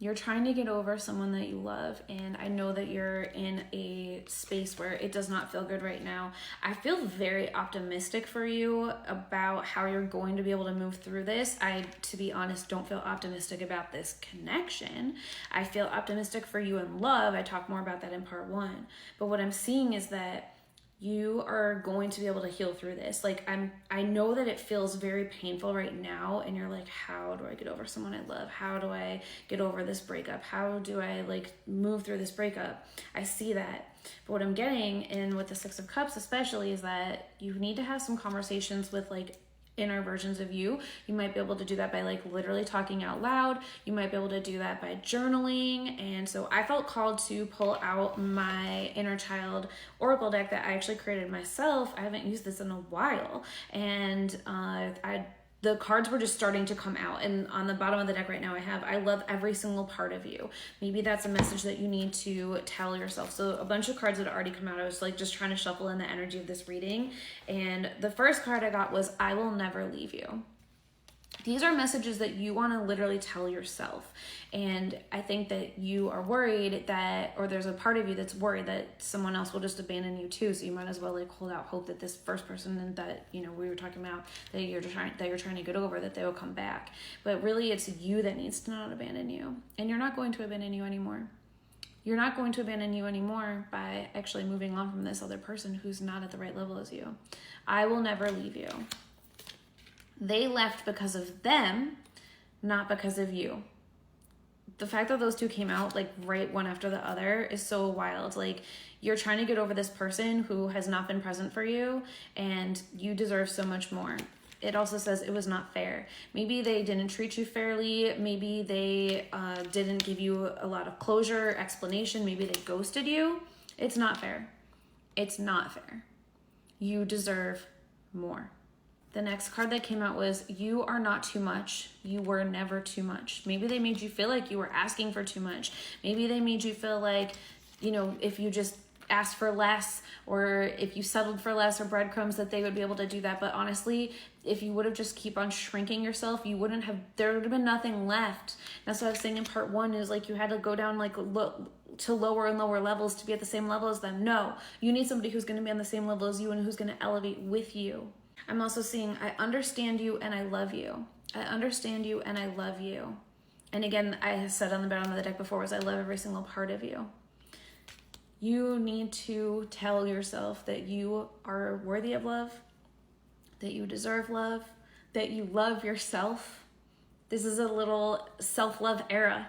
You're trying to get over someone that you love, and I know that you're in a space where it does not feel good right now. I feel very optimistic for you about how you're going to be able to move through this. I, to be honest, don't feel optimistic about this connection. I feel optimistic for you in love. I talk more about that in part 1. But what I'm seeing is that you are going to be able to heal through this. Like, I know that it feels very painful right now, and you're like, how do I get over someone I love? How do I get over this breakup? How do I like move through this breakup? I see that. But what I'm getting, and with the 6 of Cups especially, is that you need to have some conversations with like inner versions of you. You might be able to do that by like literally talking out loud. You might be able to do that by journaling. And so I felt called to pull out my inner child oracle deck that I actually created myself. I haven't used this in a while, and the cards were just starting to come out. And on the bottom of the deck right now, I love every single part of you. Maybe that's a message that you need to tell yourself. So a bunch of cards had already come out. I was like just trying to shuffle in the energy of this reading. And the first card I got was, I will never leave you. These are messages that you want to literally tell yourself. And I think that you are worried that, or there's a part of you that's worried that someone else will just abandon you too. So you might as well like hold out hope that this first person that, you know, we were talking about that you're trying to get over, that they will come back. But really it's you that needs to not abandon you. And you're not going to abandon you anymore. You're not going to abandon you anymore by actually moving on from this other person who's not at the right level as you. I will never leave you. They left because of them, not because of you. The fact that those two came out like right one after the other is so wild. Like, you're trying to get over this person who has not been present for you, and you deserve so much more. It also says it was not fair. Maybe they didn't treat you fairly. Maybe they didn't give you a lot of closure, explanation. Maybe they ghosted you. It's not fair. It's not fair. You deserve more. The next card that came out was, you are not too much. You were never too much. Maybe they made you feel like you were asking for too much. Maybe they made you feel like, you know, if you just asked for less, or if you settled for less or breadcrumbs, that they would be able to do that. But honestly, if you would have just keep on shrinking yourself, there would have been nothing left. That's what I was saying in part 1, is like you had to go down like to lower and lower levels to be at the same level as them. No, you need somebody who's going to be on the same level as you and who's going to elevate with you. I'm also seeing, I understand you and I love you. I understand you and I love you. And again, I said on the bottom of the deck before was, I love every single part of you. You need to tell yourself that you are worthy of love, that you deserve love, that you love yourself. This is a little self-love era.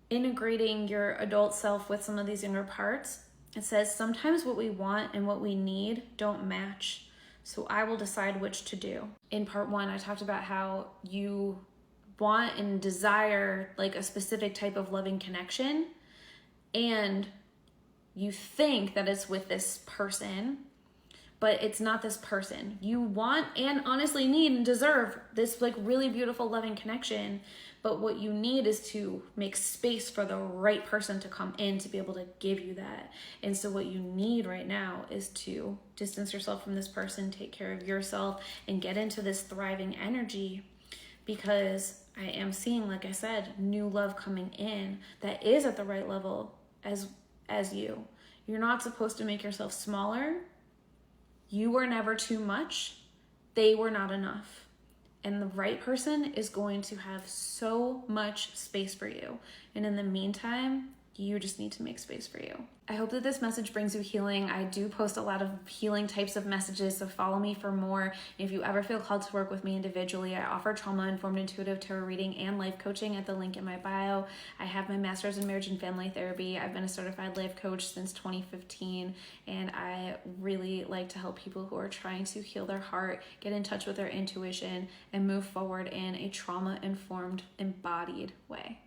Integrating your adult self with some of these inner parts. It says, sometimes what we want and what we need don't match. So I will decide which to do. In part 1, I talked about how you want and desire like a specific type of loving connection, and you think that it's with this person, but it's not this person. You want and honestly need and deserve this like really beautiful loving connection, but what you need is to make space for the right person to come in to be able to give you that. And so what you need right now is to distance yourself from this person, take care of yourself, and get into this thriving energy, because I am seeing, like I said, new love coming in that is at the right level as you. You're not supposed to make yourself smaller. You were never too much. They were not enough. And the right person is going to have so much space for you. And in the meantime, you just need to make space for you. I hope that this message brings you healing. I do post a lot of healing types of messages, so follow me for more. If you ever feel called to work with me individually, I offer trauma-informed intuitive tarot reading and life coaching at the link in my bio. I have my master's in marriage and family therapy. I've been a certified life coach since 2015, and I really like to help people who are trying to heal their heart, get in touch with their intuition, and move forward in a trauma-informed, embodied way.